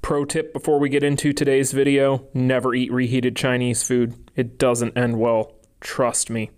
Pro tip before we get into today's video, never eat reheated Chinese food. It doesn't end well. Trust me.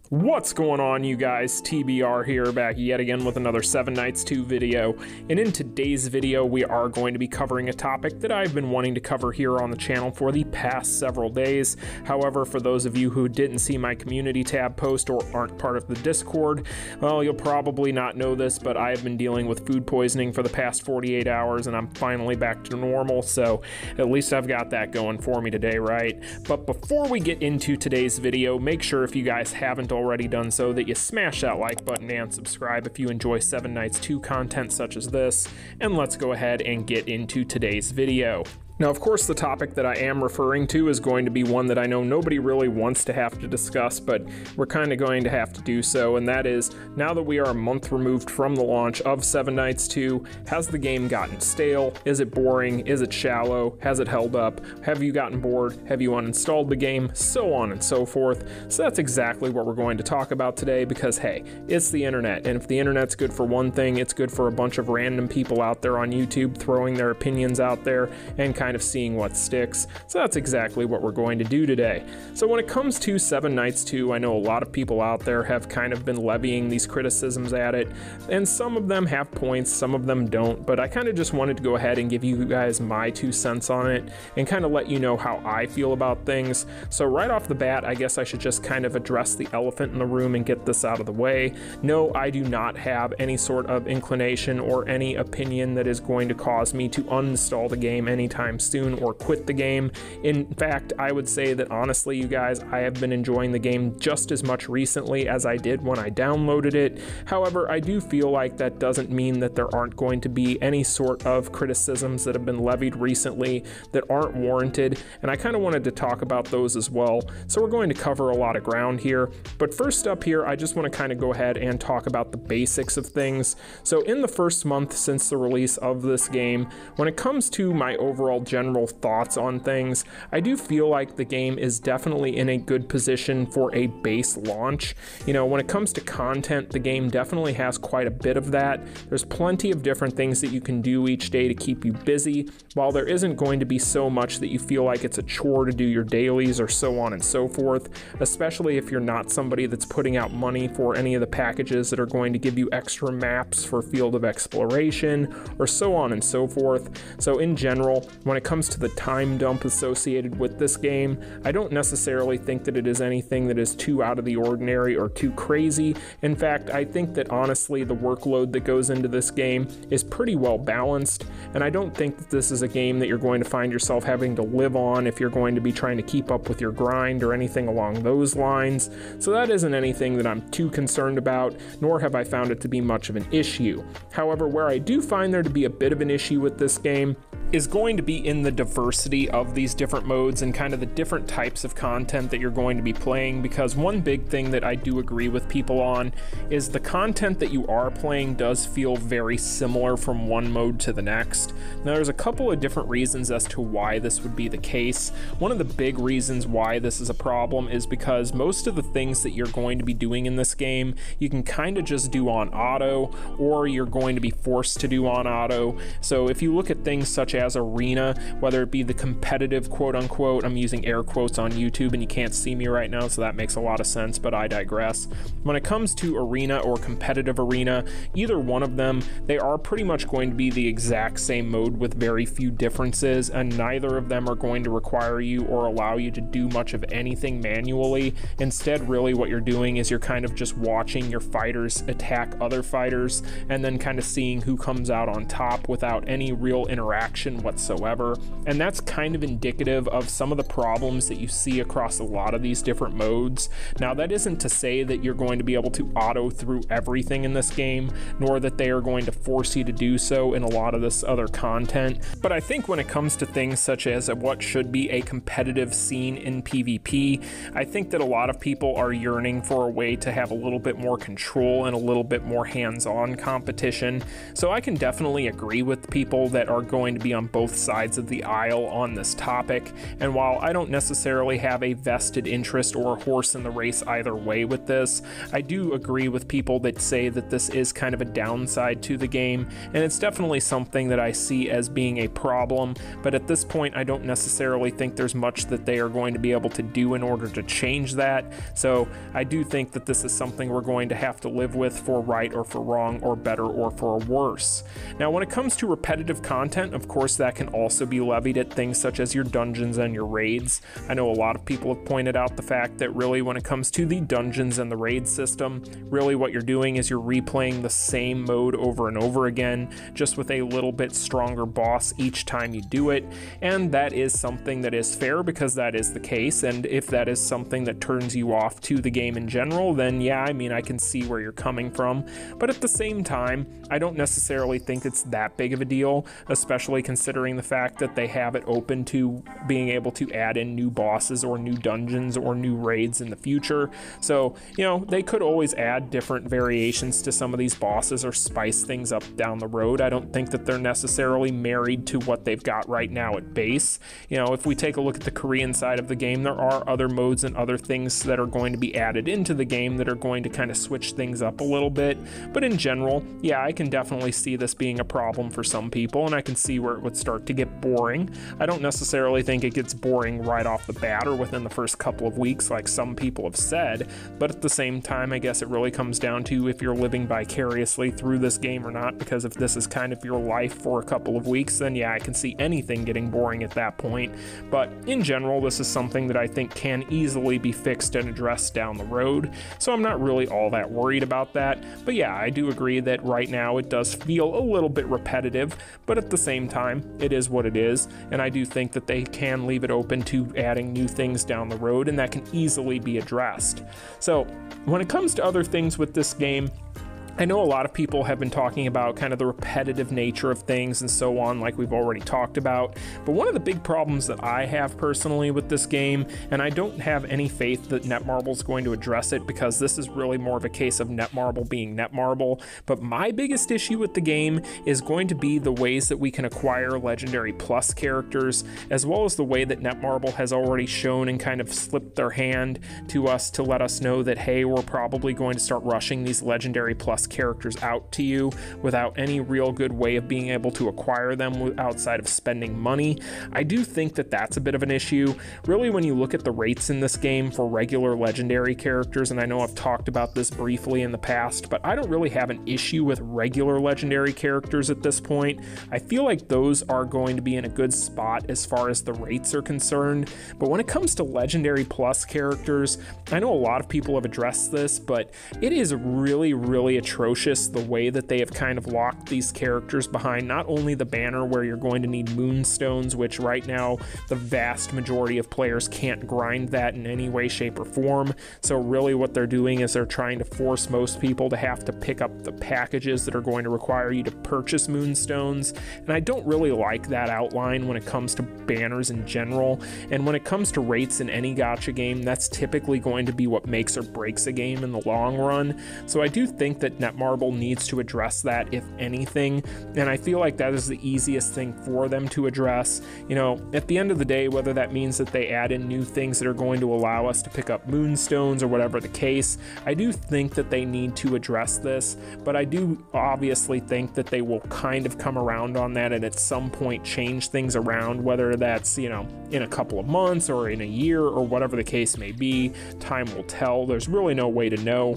What's going on, you guys? TBR here, back yet again with another 7 Nights 2 video. And in today's video, we are going to be covering a topic that I've been wanting to cover here on the channel for the past several days. However, for those of you who didn't see my community tab post or aren't part of the Discord, well, you'll probably not know this, but I have been dealing with food poisoning for the past 48 hours, and I'm finally back to normal, so at least I've got that going for me today, right? But before we get into today's video, make sure if you guys haven't already done so that you smash that like button and subscribe if you enjoy 7 Nights 2 content such as this, and let's go ahead and get into today's video. Now, of course, the topic that I am referring to is going to be one that I know nobody really wants to have to discuss, but we're kind of going to have to do so, and that is, now that we are a month removed from the launch of 7 Nights 2, has the game gotten stale? Is it boring? Is it shallow? Has it held up? Have you gotten bored? Have you uninstalled the game? So on and so forth. So that's exactly what we're going to talk about today, because hey, it's the internet, and if the internet's good for one thing, it's good for a bunch of random people out there on YouTube throwing their opinions out there and kind of seeing what sticks. So that's exactly what we're going to do today. So when it comes to 7 Nights 2, I know a lot of people out there have kind of been levying these criticisms at it, and some of them have points, some of them don't, but I kind of just wanted to go ahead and give you guys my 2 cents on it and kind of let you know how I feel about things. So right off the bat, I guess I should just kind of address the elephant in the room and get this out of the way. No, I do not have any sort of inclination or any opinion that is going to cause me to uninstall the game anytime soon or quit the game. In fact, I would say that honestly, you guys, I have been enjoying the game just as much recently as I did when I downloaded it. However, I do feel like that doesn't mean that there aren't going to be any sort of criticisms that have been levied recently that aren't warranted, and I kind of wanted to talk about those as well. So we're going to cover a lot of ground here, but first up here, I just want to kind of go ahead and talk about the basics of things. So in the first month since the release of this game, when it comes to my overall general thoughts on things, I do feel like the game is definitely in a good position for a base launch. You know, when it comes to content, the game definitely has quite a bit of that. There's plenty of different things that you can do each day to keep you busy, while there isn't going to be so much that you feel like it's a chore to do your dailies or so on and so forth, especially if you're not somebody that's putting out money for any of the packages that are going to give you extra maps for field of exploration or so on and so forth. So in general, when it comes to the time dump associated with this game, I don't necessarily think that it is anything that is too out of the ordinary or too crazy. In fact, I think that honestly the workload that goes into this game is pretty well balanced, and I don't think that this is a game that you're going to find yourself having to live on if you're going to be trying to keep up with your grind or anything along those lines. So that isn't anything that I'm too concerned about, nor have I found it to be much of an issue. However, where I do find there to be a bit of an issue with this game is going to be in the diversity of these different modes and kind of the different types of content that you're going to be playing, because one big thing that I do agree with people on is the content that you are playing does feel very similar from one mode to the next. Now, there's a couple of different reasons as to why this would be the case. One of the big reasons why this is a problem is because most of the things that you're going to be doing in this game, you can kind of just do on auto, or you're going to be forced to do on auto. So if you look at things such as arena, whether it be the competitive quote unquote, I'm using air quotes on YouTube and you can't see me right now, so that makes a lot of sense, but I digress. When it comes to arena or competitive arena, either one of them, they are pretty much going to be the exact same mode with very few differences, and neither of them are going to require you or allow you to do much of anything manually. Instead, really what you're doing is you're kind of just watching your fighters attack other fighters and then kind of seeing who comes out on top without any real interaction whatsoever. And that's kind of indicative of some of the problems that you see across a lot of these different modes. Now, that isn't to say that you're going to be able to auto through everything in this game, nor that they are going to force you to do so in a lot of this other content, but I think when it comes to things such as what should be a competitive scene in PvP, I think that a lot of people are yearning for a way to have a little bit more control and a little bit more hands-on competition. So I can definitely agree with people that are going to be be on both sides of the aisle on this topic, and while I don't necessarily have a vested interest or a horse in the race either way with this, I do agree with people that say that this is kind of a downside to the game, and it's definitely something that I see as being a problem, but at this point I don't necessarily think there's much that they are going to be able to do in order to change that. So I do think that this is something we're going to have to live with for right or for wrong or better or for worse. Now when it comes to repetitive content, of course that can also be levied at things such as your dungeons and your raids. I know a lot of people have pointed out the fact that really when it comes to the dungeons and the raid system, really what you're doing is you're replaying the same mode over and over again, just with a little bit stronger boss each time you do it, and that is something that is fair because that is the case, and if that is something that turns you off to the game in general, then yeah, I mean, I can see where you're coming from, but at the same time, I don't necessarily think it's that big of a deal, especially considering the fact that they have it open to being able to add in new bosses or new dungeons or new raids in the future. So, you know, they could always add different variations to some of these bosses or spice things up down the road. I don't think that they're necessarily married to what they've got right now at base. You know, if we take a look at the Korean side of the game, there are other modes and other things that are going to be added into the game that are going to kind of switch things up a little bit. But in general, yeah, I can definitely see this being a problem for some people, and I can see where it would start to get boring. I don't necessarily think it gets boring right off the bat or within the first couple of weeks like some people have said, but at the same time, I guess it really comes down to if you're living vicariously through this game or not, because if this is kind of your life for a couple of weeks, then yeah, I can see anything getting boring at that point. But in general, this is something that I think can easily be fixed and addressed down the road, so I'm not really all that worried about that. But yeah, I do agree that right now it does feel a little bit repetitive, but at the same time, it is what it is, and I do think that they can leave it open to adding new things down the road, and that can easily be addressed. So when it comes to other things with this game, I know a lot of people have been talking about kind of the repetitive nature of things and so on, like we've already talked about, but one of the big problems that I have personally with this game, and I don't have any faith that Netmarble's going to address it because this is really more of a case of Netmarble being Netmarble, but my biggest issue with the game is going to be the ways that we can acquire Legendary Plus characters, as well as the way that Netmarble has already shown and kind of slipped their hand to us to let us know that, hey, we're probably going to start rushing these Legendary Plus characters out to you without any real good way of being able to acquire them outside of spending money. I do think that that's a bit of an issue. Really, when you look at the rates in this game for regular legendary characters, and I know I've talked about this briefly in the past, but I don't really have an issue with regular legendary characters at this point. I feel like those are going to be in a good spot as far as the rates are concerned, but when it comes to Legendary Plus characters, I know a lot of people have addressed this, but it is really atrocious the way that they have kind of locked these characters behind not only the banner where you're going to need moonstones, which right now the vast majority of players can't grind that in any way, shape, or form. So really what they're doing is they're trying to force most people to have to pick up the packages that are going to require you to purchase moonstones, and I don't really like that outline when it comes to banners in general. And when it comes to rates in any gacha game, that's typically going to be what makes or breaks a game in the long run. So I do think that Netmarble needs to address that, if anything, and I feel like that is the easiest thing for them to address. You know, at the end of the day, whether that means that they add in new things that are going to allow us to pick up moonstones or whatever the case, I do think that they need to address this, but I do obviously think that they will kind of come around on that and at some point change things around, whether that's, you know, in a couple of months or in a year or whatever the case may be. Time will tell. There's really no way to know.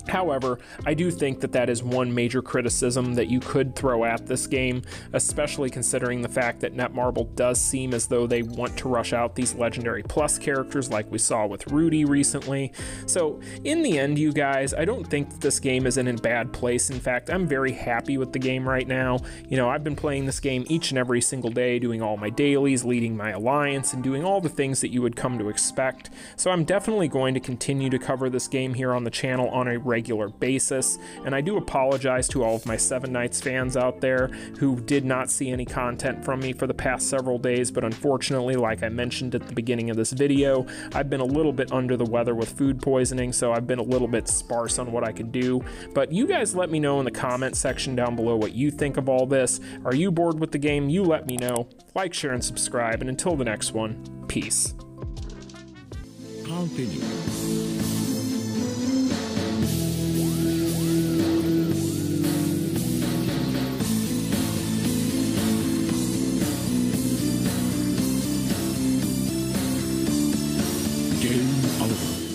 However, I do think that that is one major criticism that you could throw at this game, especially considering the fact that Netmarble does seem as though they want to rush out these Legendary Plus characters like we saw with Rudy recently. So in the end, you guys, I don't think that this game is in a bad place. In fact, I'm very happy with the game right now. You know, I've been playing this game each and every single day, doing all my dailies, leading my alliance, and doing all the things that you would come to expect. So I'm definitely going to continue to cover this game here on the channel on a regular regular basis. And I do apologize to all of my Seven Nights fans out there who did not see any content from me for the past several days, but unfortunately, like I mentioned at the beginning of this video, I've been a little bit under the weather with food poisoning, so I've been a little bit sparse on what I could do. But you guys let me know in the comment section down below what you think of all this. Are you bored with the game? You let me know. Like, share, and subscribe, and until the next one, peace. Continue. Game over.